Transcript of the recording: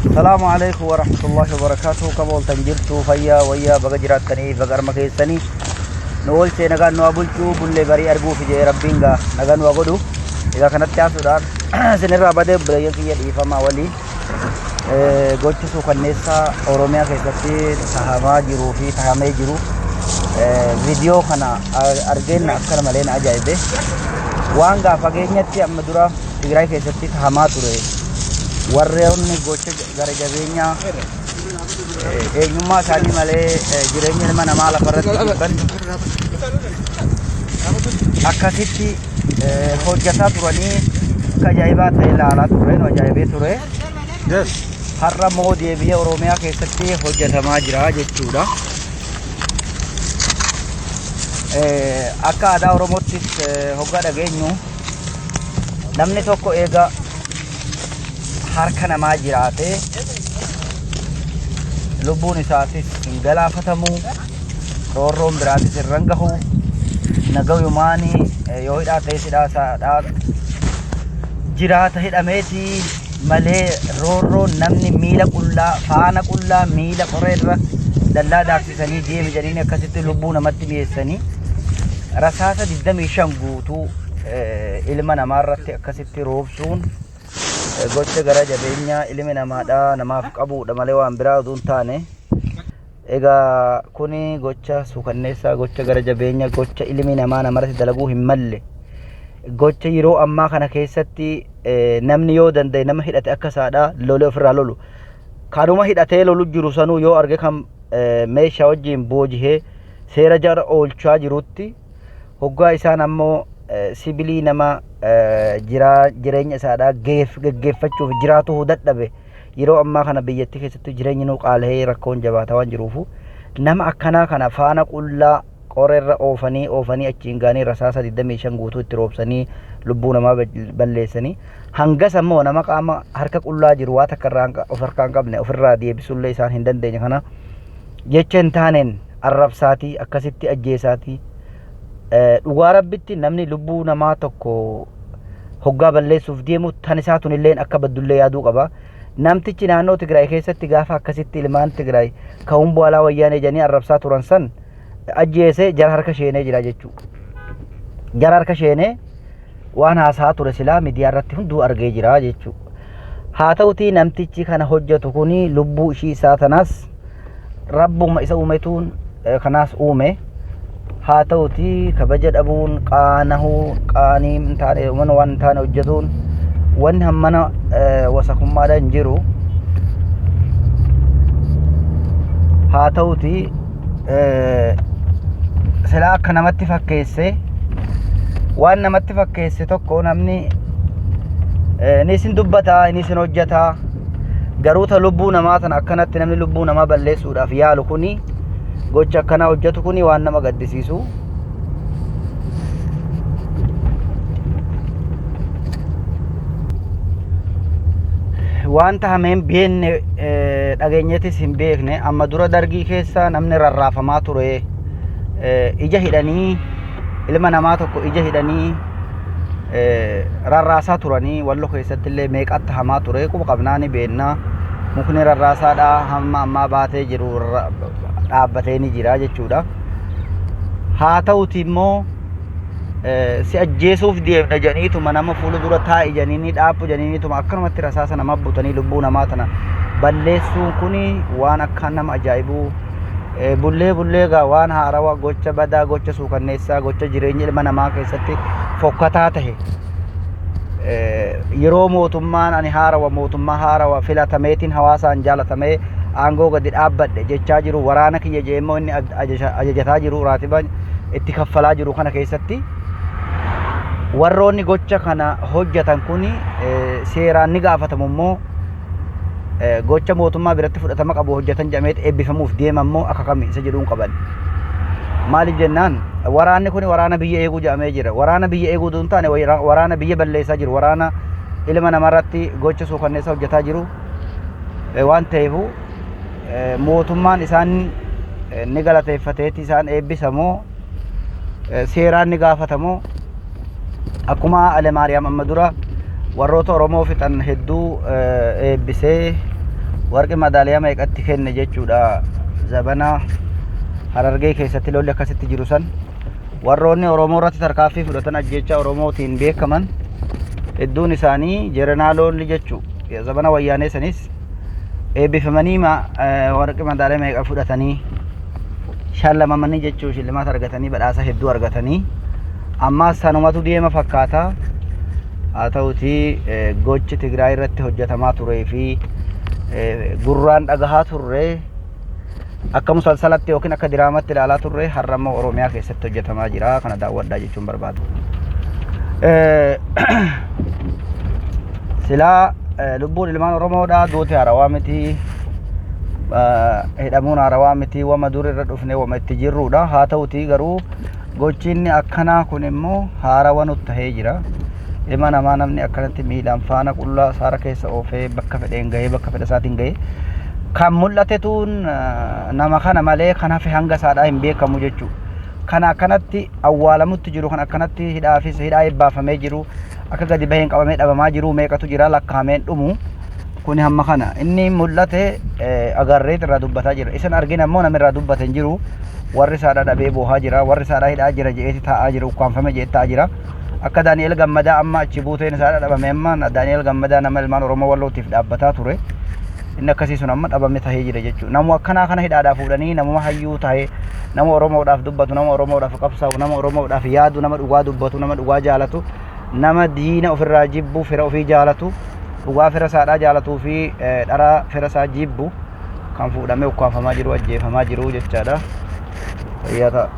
السلام عليكم ورحمة الله وبركاته. كبول تنجرتو فيا ويا بجرات تني بجر مكيسني نقول شيء نقول نوابلتو بلي غري أرجو في جي ربينغا نقول نوابدو إذا كانت تاسودان سنرى بدأ بلاي كي يدي فما ولي قلت سو كنيسة أوروميا كيساتي تهما جرو في تهما جرو فيديو خنا أرجين أكثر ملين أجايبه وانغا فاجينيا تي أمدورا تجري كيساتي تهما توري warreewwan gocha gara jabeenya eenyummaa isaanii malee jireenya ilma namaa lafarratti dhibban akkasitti hojjetaa turanii akka ajaa'ibaa ta'e ilaalaa tureen ajaa'ibee ture. Har'a immoo deebi'ee Oromiyaa keessatti hojjetamaa jira jechuudha. Akka aadaa Oromoottis hoggaa dhageenyu namni tokko eega harka namaa jiraate lubbuun isaatis hin galaafatamu, roorroon biraatis irra hin gahu, nagayumaani yoo hidhaa ta'e hidhaa jiraata hidhameeti malee roorroon namni miila qullaa faana qullaa miila qoreerra dallaa daaksisanii deemi jedhanii akkasitti lubbuu namatti mi'eessanii rasaasa 25 guutuu ilma namaarratti akkasitti roobsuun gocha gara jabeenya ilmi namaadha namaaf qabuudha malee waan biraa utuu hin taane. Egaa kuni gocha suukanneessaa gocha gara jabeenya gocha ilmi namaa namarratti dalaguu hin malle gocha yeroo ammaa kana keessatti namni yoo danda'e nama hidhate akka isaadha lolee ofirraa lolu kaanuma hidhatee lolu jiru sanuu yoo arge kan meeshaa wajjin boojihee seera jara oolchaa jirutti hoggaa isaan ammoo sibilii nama jireenya isaadha geggeeffachuuf jiraatu dadhabe yeroo ammaa kana biyyattii keessatti jireenyi nuu qaala'ee rakkoon jabaataa waan jiruufu nama akkanaa kana faana qullaa qoreerra oofanii achiin gaanii rasaasa 25 guutuu itti roobsanii lubbuu namaa balleessanii hangas ammoo nama qaama harka qullaa jiru waa takka irraa of harkaa hin qabne ofirraa deebisullee isaan hin dandeenye kana jecha hin taaneen arrabsaatii akkasitti ajjeesaatii dhugaa rabbitti namni lubbuu namaa tokko hoggaa balleessuuf deemu tan isaatun illeen akka baddullee yaaduu qaba. Namtichi naannoo Tigraay keessatti gaafa akkasitti ilmaan Tigraay ka'uun bu'aalaa wayyaanee jedhanii arrabsaa turan san ajjeesee jara harka sheenee jira jechuudha. Jara harka sheenee waan haasaa ture silaa miidiyaa irratti hunduu argee jira jechuudha. Haa ta'utii namtichi kana hojjetu kuni lubbuu ishii isaa tanaas rabbuma isa uumetuun kanaas uume. Haa ta'utii kabaja dhabuun qaanahuu qaanii hin taane waan hin taane hojjetuun wanni hammana wasakummaadhaan jiru. Haa ta'utii silaa akka namatti fakkeesse waan namatti fakkeesse tokko namni ni isin dubbataa ni isin hojjetaa garuu ta lubbuu namaa tan akkanatti namni lubbuu namaa balleessuudhaaf yaalu kuni gocha akkana hojjetu kuni waan nama gaddisiisu. Waan tahameen beenne dhageenyetis hin beekne amma dura dargii keessa namni rarraafamaa ture ija hidhanii ilma namaa tokko ija hidhanii rarraasaa turanii wallo keessatti illee meeqatti hamaa ture quba qabnaani beennaa mukni rarraasaadha hamma ammaa baatee jiru dhaabbatee ni jira jechuudha. Haa ta'uti immoo si ajjeesuuf deemna jedhaniituma nama fuula dura taa'i jedhanii dhaabbu jedhaniituma akkanumatti rasaasa nama butanii lubbuu namaa tana balleessuun kuni waan akka nama ajaa'ibu bullee gaa waan haarawaa gocha badaa gocha suukanneessaa gocha jireenya ilma namaa keessatti fokkataa tahe yeroo mootummaan ani mootummaa haarawaa filatameetiin hawaasaan jaalatamee aangoo gadi dhaabbadhe jechaa jiru waraana kiyya jeemmoo inni ajajataa jiru raatiba itti kaffalaa jiru kana keessatti warroonni gocha kana hojjetan kuni seeraan ni gaafatamu immoo gocha mootummaa biratti fudhatama qabu hojjetan jedhameet eebbifamuuf deemammoo akka kamii isa jedhuun qaban. Maaliif jennaan waraanni kuni waraana biyya eeguu jedhamee jira. Waraana biyya eeguu duun taane waraana biyya balleessaa jiru waraana ilma namarratti gocha suukanneessaa hojjetaa jiru waan ta'eefu mootummaan isaan ni galateeffateeti isaan eebbisamoo seeraan ni gaafatamoo akkuma Ale Maariyaam amma dura warroota Oromoo fixan hedduu eebbisee warqi madaaliyaa meeqatti kenne jechuudha zabana Harargee keessatti lolli akkasitti jiru san warroonni Oromoo irratti tarkaanfii fudhatan ajjeechaa Oromootiin beekaman hedduun isaanii jeneraalonni jechuudha zabana wayyaanee sanis eebbifamanii warqi madaaliyaa meeqa fudhatanii shaallamamanii jechuudha shillimaata argatanii badhaasa hedduu argatanii amma sanumatu deema fakkaata haa ta'utii gochi Tigraay irratti hojjetamaa turee fi gurraan dhagahaa turre akka musalsalatti yookiin akka diraamatti ilaalaa turre har'ammoo Oromiyaa keessatti hojjetamaa jira kana daawwadhaa jechuun barbaadu. Silaa lubbuun ilmaan Oromoodhaa duuti haarawaa miti hidhamuun haarawaa miti wama dur irra dhufne wama itti jirruudha haa ta'utii garuu gochiinni akkanaa kun immoo haarawa nutti tahee jira. Ilma namaa namni akkanatti miidhaan faana qullaa saara keessa oofee bakka fedheen gahee bakka fedha isaatiin gahee kan mul'atetuun nama kana malee kan hafe hanga isaadhaa hin beekamu jechuudha. Kana akkanatti awwaalamutti jiru kan akkanatti hidhaa eebbaafamee jiru akka gadi baheen qabamee dhabamaa jiru meeqatu jira lakkaa'ameen dhumu kuni hamma kana inni mul'ate agarreet irraa dubbataa jira. Isin argina immoo namirraa dubbate hin jiru warri isaadhaa dhabee boohaa jira warri isaadhaa hidhaa jira je'eeti taa'aa jira ukkaanfame je'eeti taa'aa jira. Akka Daani'el Gammadaa amma achi buuteen isaadhaa dhabame amma Daani'el Gammadaa nama ilmaan Oromoo wallootiif dhaabbataa ture. Inni akkasii sun amma dhabame tahee jira jechuudha. Namu akkanaa kana hidhaadhaa fuudhanii namuma hayyuu tahee nama Oromoodhaaf dubbatu nama Oromoodhaaf qabsaa'u nama Oromoodhaaf yaadu nama dhugaa dubbatu nama dhugaa jaalatu nama diina ofirraa jibbu fira ofii jaalatu dhugaa fira isaadhaa jaalatuu fi dharaa fira isaa jibbu kan fuudhamee ukkaanfamaa jiru ajjeefamaa jiru jechaadha. Fayyaa ta'a.